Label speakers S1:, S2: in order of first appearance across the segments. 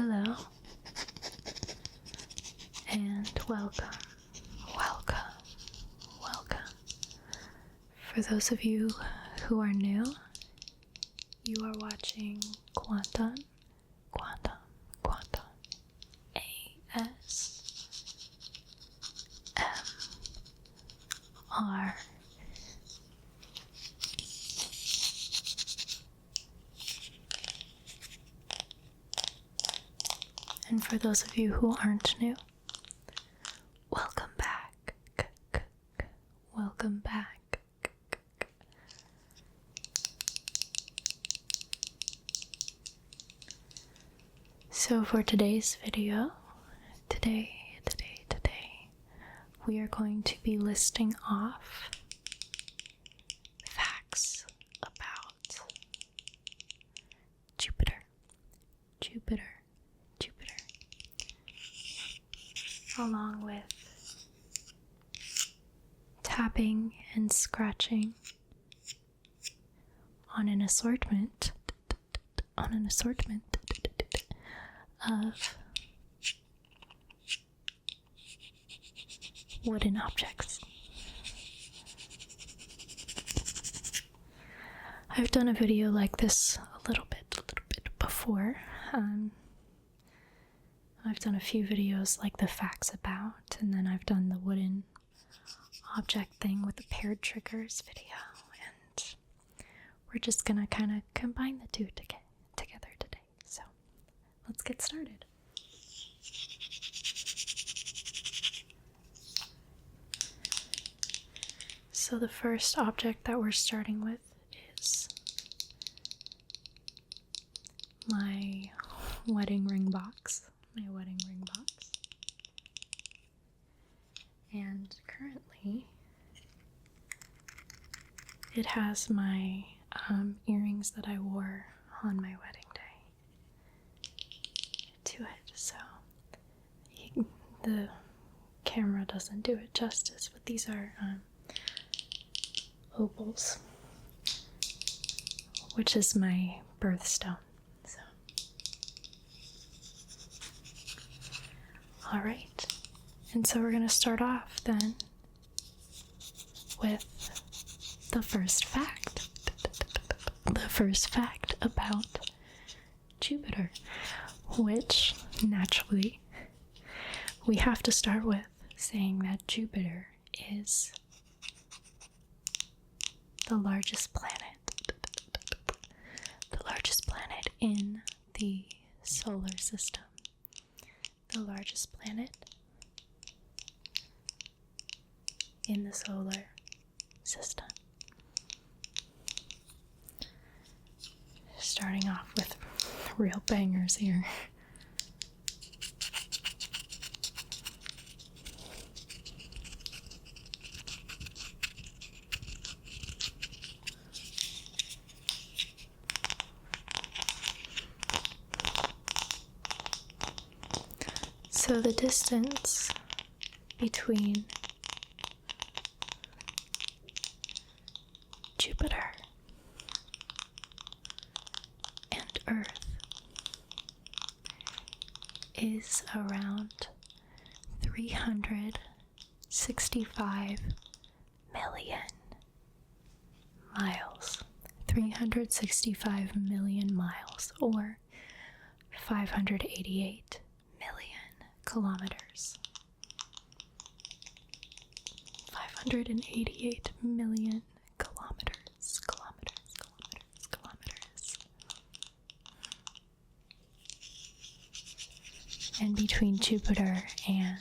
S1: Hello, and welcome. For those of you who are new, you are watching Quantum ASMR. And for those of you who aren't new, welcome back. Welcome back. So for today's video, today, we are going to be listing off facts about Jupiter, along with tapping and scratching on an assortment of wooden objects. I've done a video like this a little bit before. I've done a few videos like the facts about, and then I've done the wooden object thing with the paired triggers video, and we're just gonna kind of combine the two together today. So let's get started. So the first object that we're starting with is my wedding ring box. And currently it has my earrings that I wore on my wedding day to it. So the camera doesn't do it justice, but these are opals, which is my birthstone. So, all right, and so we're gonna start off then with the first fact. The first fact about Jupiter, which naturally we have to start with saying that Jupiter is the largest planet in the solar system. The largest planet in the solar system. Starting off with real bangers here. So the distance between Jupiter and Earth is around 365 million miles. 365 million miles, or 588 million kilometers. 588 million kilometers. And between Jupiter and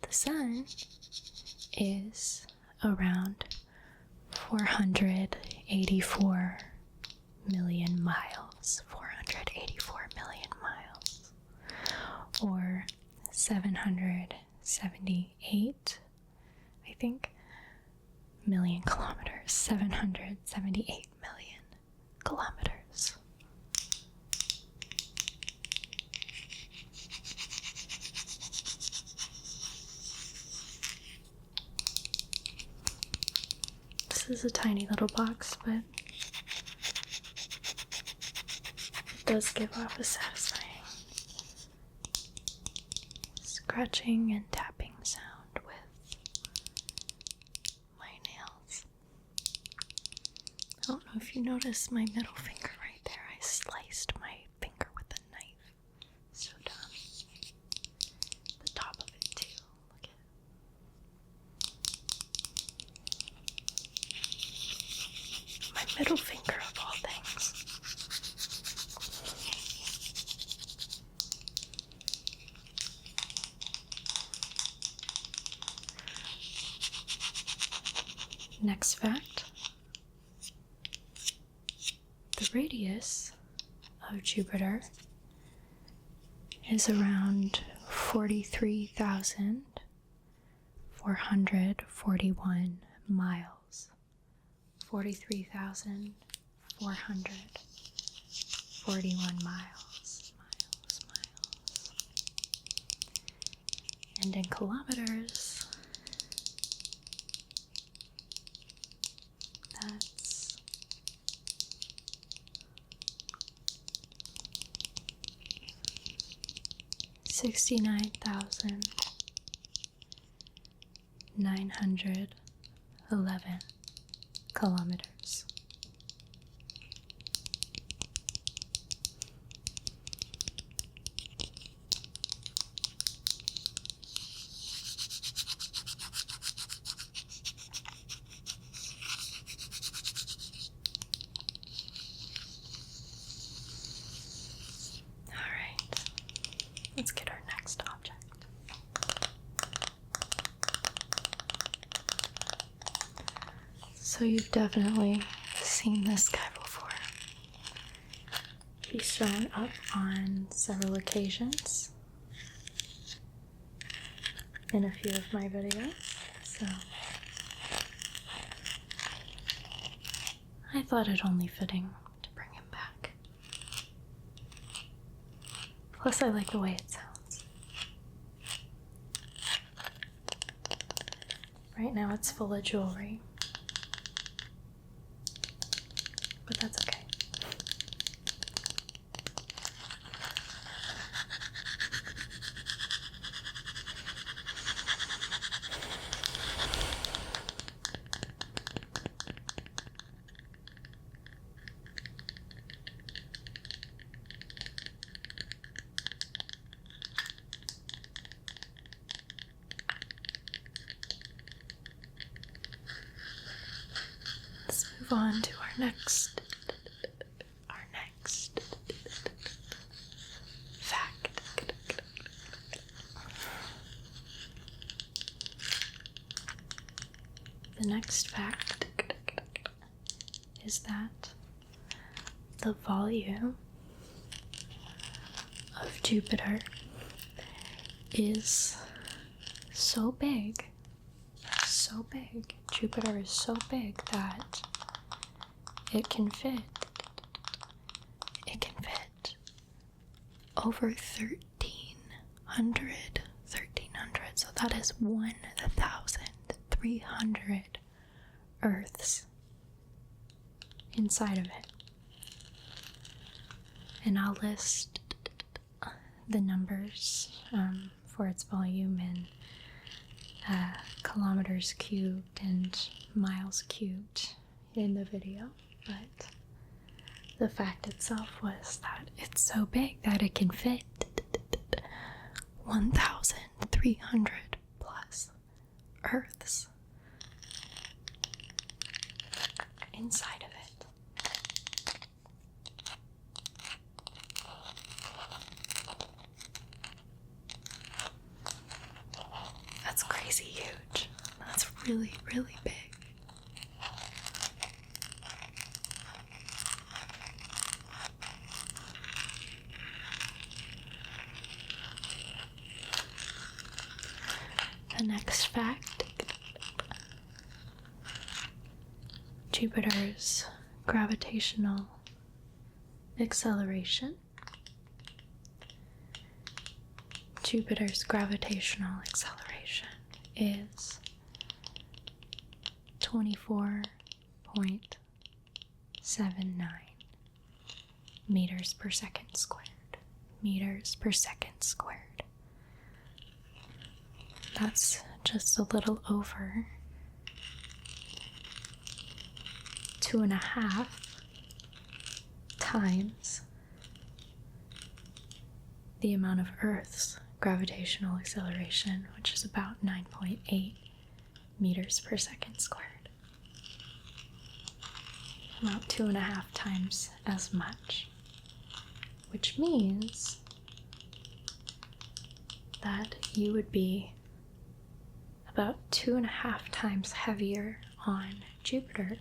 S1: the Sun is around 484 million miles. 484 million miles. Or 778, I think, million kilometers. 778 million kilometers. This is a tiny little box, but it does give off a satisfying scratching and tapping sound with my nails. I don't know if you noticed my middle finger right there. I sliced my finger with a knife. So dumb. The top of it too. Look at my middle finger of all things. Next fact. The radius of Jupiter is around 43,441 miles. 43,441 miles. And in kilometers, that's 69,911 kilometers. Let's get our next object. So you've definitely seen this guy before. He's shown up on several occasions in a few of my videos, so I thought it only fitting to bring him back. Plus, I like the way it sounds. Right now, it's full of jewelry, but that's okay. Move on to our next fact. The next fact is that the volume of Jupiter is so big. Jupiter is so big that it can fit over 1,300, so that is 1,300 Earths inside of it. And I'll list the numbers for its volume in kilometers cubed and miles cubed in the video, but the fact itself was that it's so big that it can fit 1,300 plus Earths inside of it. That's crazy huge. That's really, really big. The next fact, Jupiter's gravitational acceleration. Jupiter's gravitational acceleration is 24.79 meters per second squared. that's just a little over 2.5 times the amount of Earth's gravitational acceleration, which is about 9.8 meters per second squared. About 2.5 times as much, which means that you would be about 2.5 times heavier on Jupiter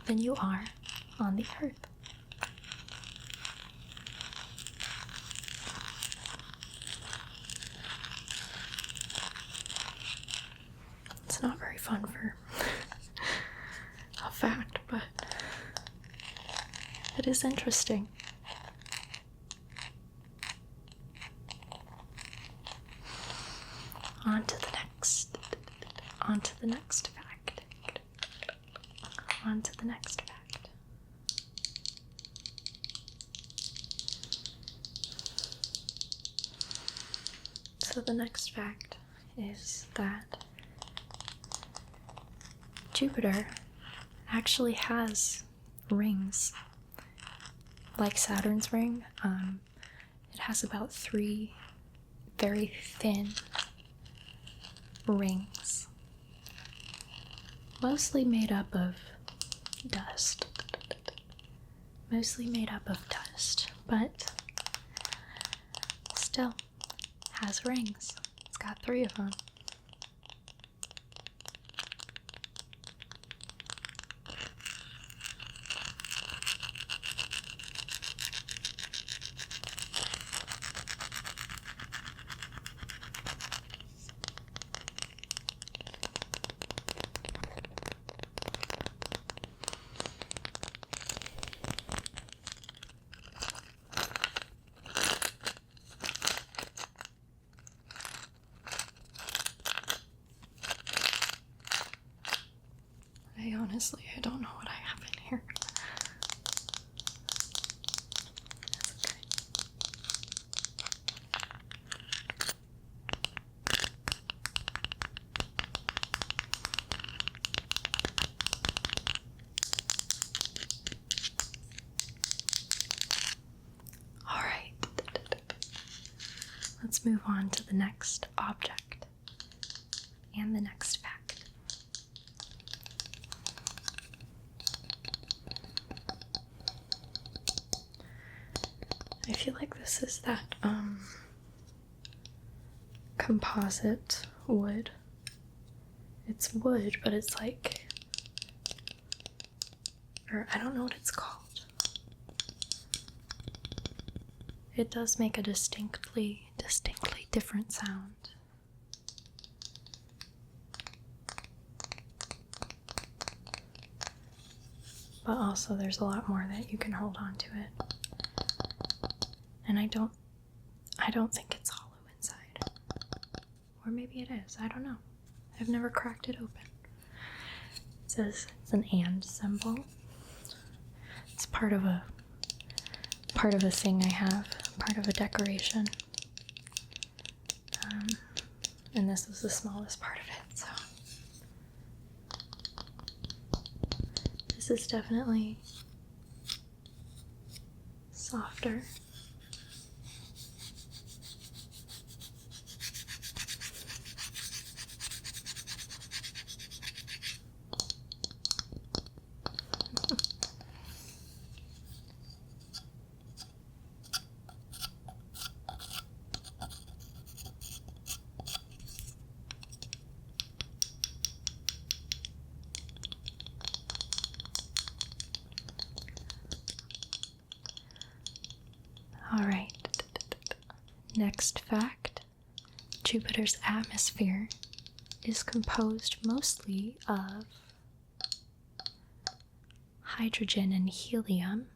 S1: than you are on the Earth. It's not very fun for a fact, but it is interesting. On to the next fact. On to the next fact. So the next fact is that Jupiter actually has rings like Saturn's ring. It has about 3 very thin rings, mostly made up of dust. But still has rings. It's got 3 of them. I don't know what I have in here. That's okay. All right. Let's move on to the next object and the next fact. I feel like this is that composite wood. It's wood, but it's like, or I don't know what it's called. It does make a distinctly different sound. But also there's a lot more that you can hold on to it. And I don't think it's hollow inside. Or maybe it is, I don't know. I've never cracked it open. It says it's an and symbol. It's part of a thing I have, part of a decoration. And this is the smallest part of it, so. This is definitely softer. All right, next fact. Jupiter's atmosphere is composed mostly of hydrogen and helium.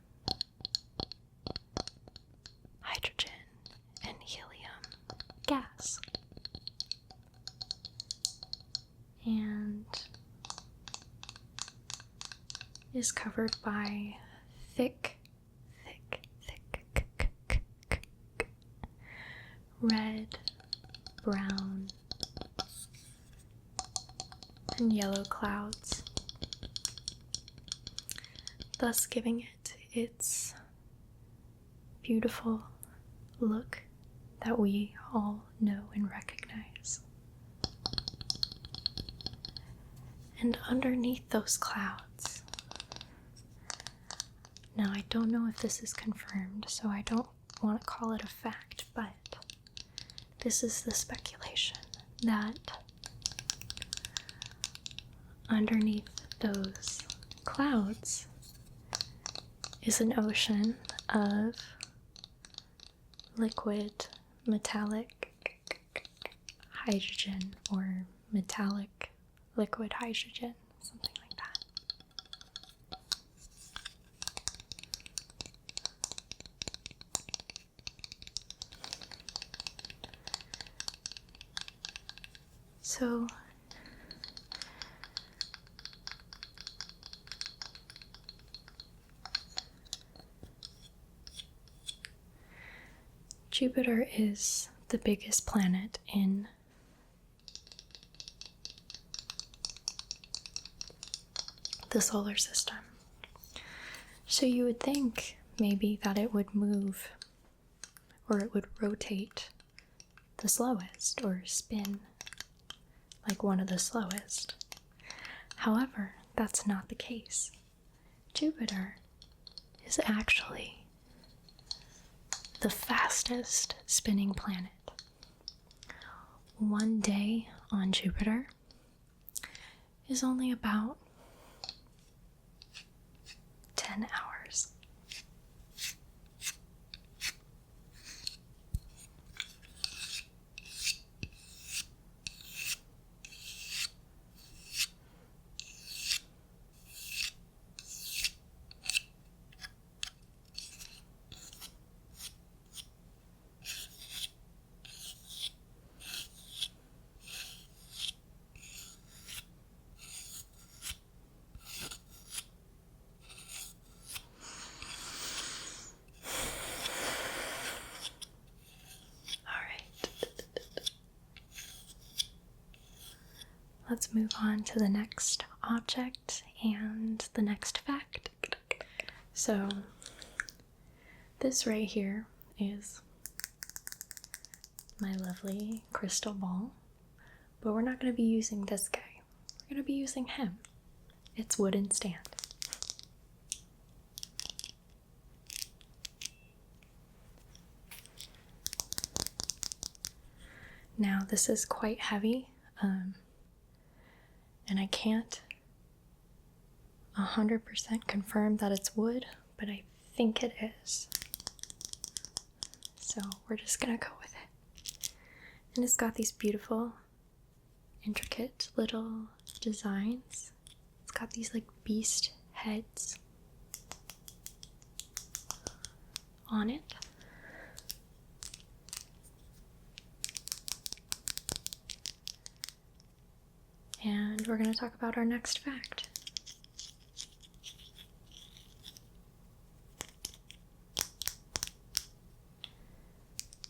S1: Gas. And is covered by thick red brown and yellow clouds, thus giving it its beautiful look that we all know and recognize. And underneath those clouds, now I don't know if this is confirmed, so I don't want to call it a fact, but this is the speculation that underneath those clouds is an ocean of liquid metallic hydrogen, or metallic liquid hydrogen, something like that. So Jupiter is the biggest planet in the solar system. So you would think maybe that it would move, or it would rotate the slowest, or spin like one of the slowest. However, that's not the case. Jupiter is actually the fastest spinning planet. One day on Jupiter is only about 10 hours. Let's move on to the next object and the next fact. So, this right here is my lovely crystal ball, but we're not going to be using this guy. We're going to be using him. It's wooden stand. Now, this is quite heavy, and I can't 100% confirm that it's wood, but I think it is. So we're just gonna go with it. And it's got these beautiful, intricate little designs. It's got these like beast heads on it. And we're going to talk about our next fact.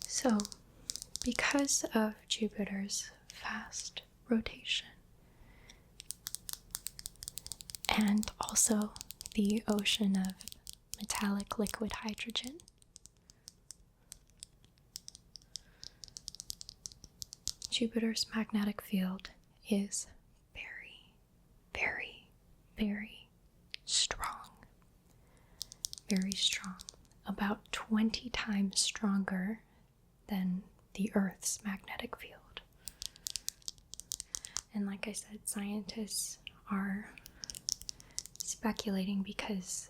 S1: So, because of Jupiter's fast rotation, and also the ocean of metallic liquid hydrogen, Jupiter's magnetic field is very strong. Very strong. About 20 times stronger than the Earth's magnetic field. And like I said, scientists are speculating because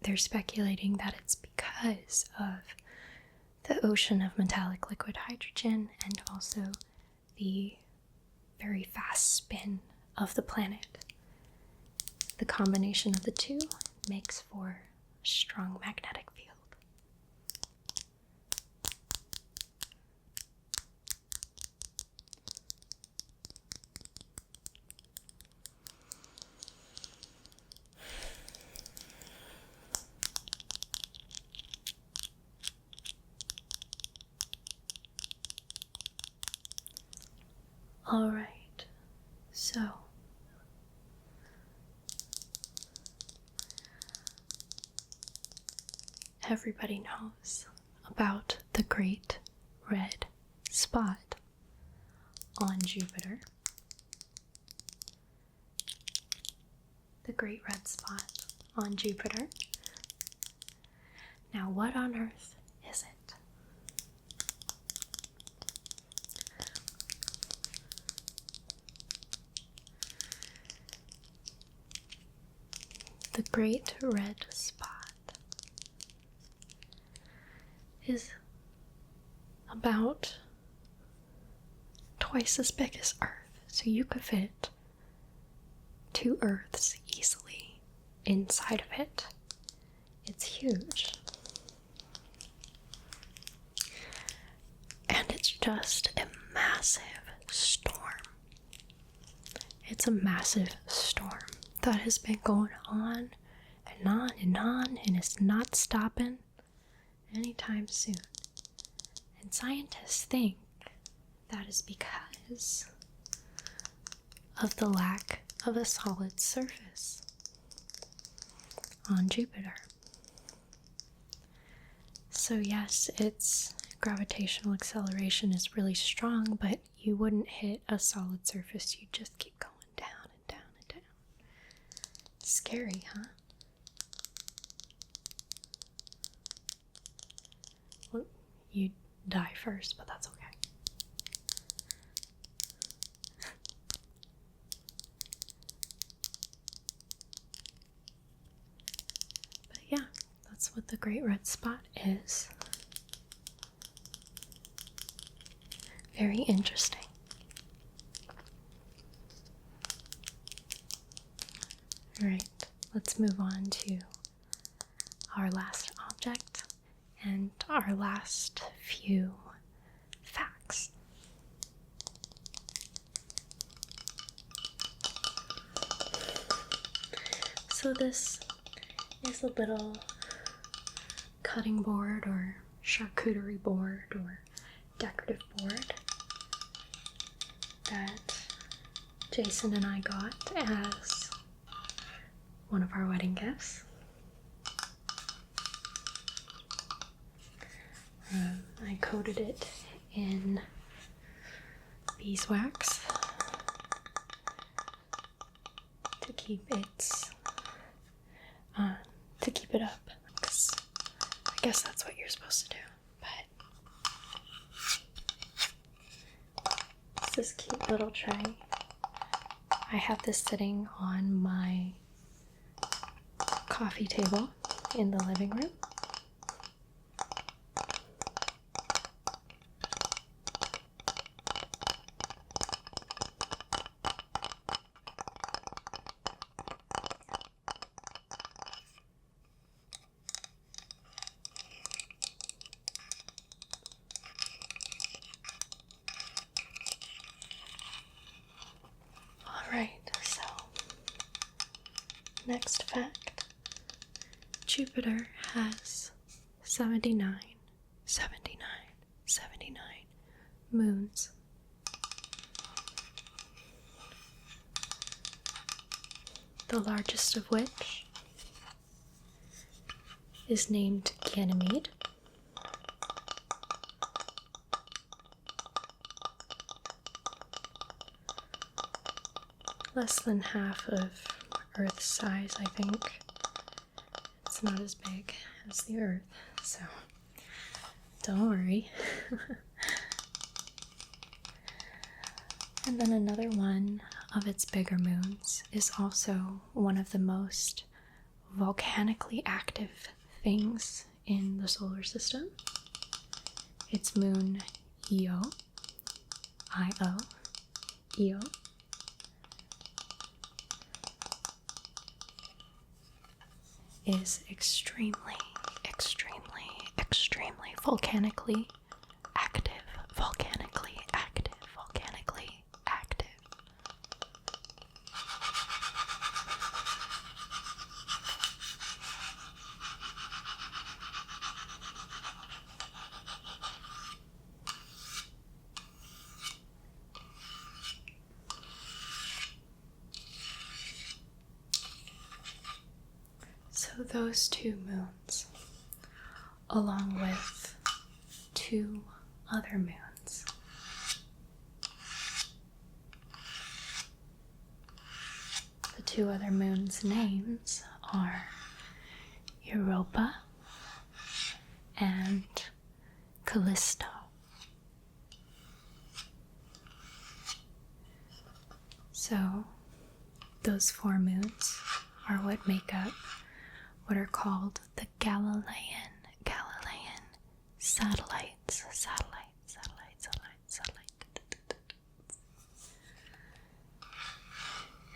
S1: they're speculating that it's because of the ocean of metallic liquid hydrogen and also the very fast spin of the planet. The combination of the two makes for a strong magnetic field. Alright, so everybody knows about the Great Red Spot on Jupiter. The Great Red Spot on Jupiter. Now, what on earth is it? The Great Red Spot is about twice as big as Earth, so you could fit 2 Earths easily inside of it. It's huge. And it's just a massive storm. It's a massive storm that has been going on and on and on, and it's not stopping anytime soon. And scientists think that is because of the lack of a solid surface on Jupiter. So yes, its gravitational acceleration is really strong, but you wouldn't hit a solid surface. You'd just keep going down and down and down. Scary, huh? Well, you'd die first, but that's okay. But yeah, that's what the Great Red Spot is. Very interesting. Alright, let's move on to our last object and our last few facts. So this is a little cutting board or charcuterie board or decorative board that Jason and I got as one of our wedding gifts. I coated it in beeswax to keep it up, because I guess that's what you're supposed to do. But it's this cute little tray. I have this sitting on my coffee table in the living room. Alright, so next fact. Jupiter has 79 moons. The largest of which is named Ganymede. Less than half of Earth's size, I think. It's not as big as the Earth, so don't worry. And then another one of its bigger moons is also one of the most volcanically active things in the solar system. It's moon Io. Io. Is extremely volcanically active. those two moons, along with two other moons. The two other moons' names are Europa and Callisto. So, those four moons are what make up what are called the Galilean satellites.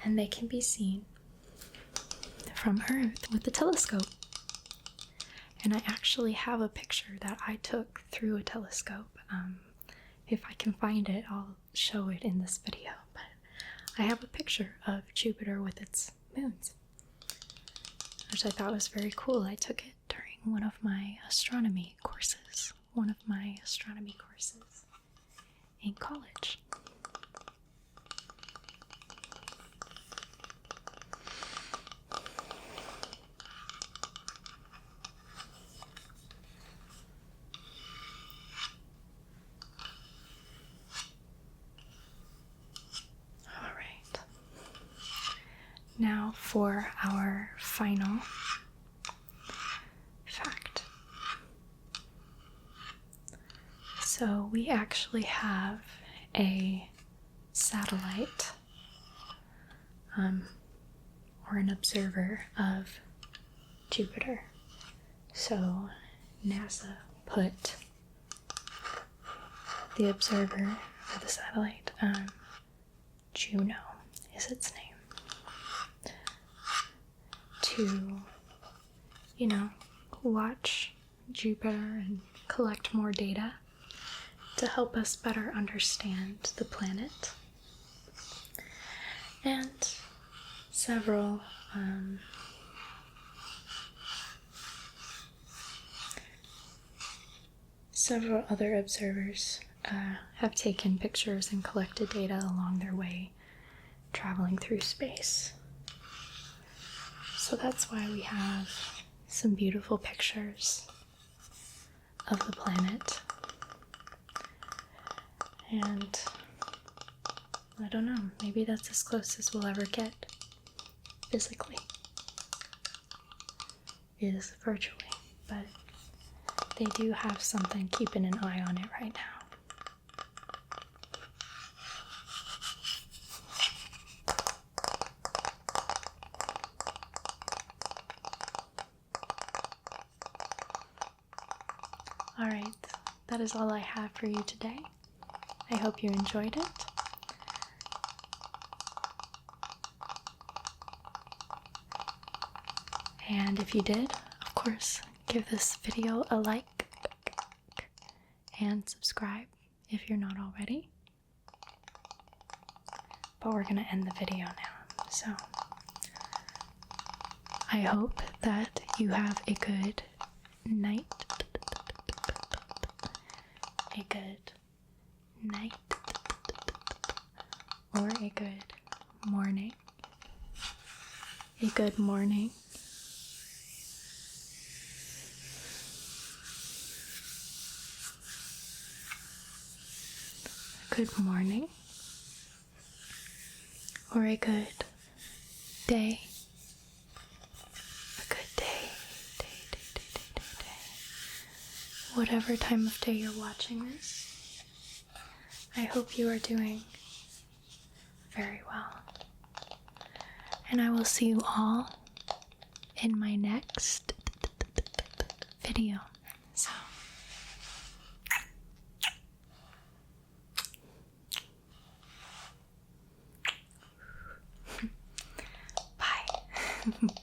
S1: And they can be seen from Earth with a telescope. And I actually have a picture that I took through a telescope. If I can find it, I'll show it in this video. But I have a picture of Jupiter with its moons, which I thought was very cool. I took it during one of my astronomy courses in college. Now for our final fact. So we actually have a satellite, or an observer of Jupiter. So NASA put the observer or the satellite, Juno is its name, to, watch Jupiter and collect more data to help us better understand the planet. And several other observers have taken pictures and collected data along their way traveling through space. So that's why we have some beautiful pictures of the planet. And I don't know, maybe that's as close as we'll ever get physically, is virtually, but they do have something keeping an eye on it right now. Alright, that is all I have for you today. I hope you enjoyed it. And if you did, of course, give this video a like and subscribe if you're not already. But we're gonna end the video now, so I hope that you have a good night, or a good morning, a good morning, or a good day, whatever time of day you're watching this. I hope you are doing very well. And I will see you all in my next video. So, bye.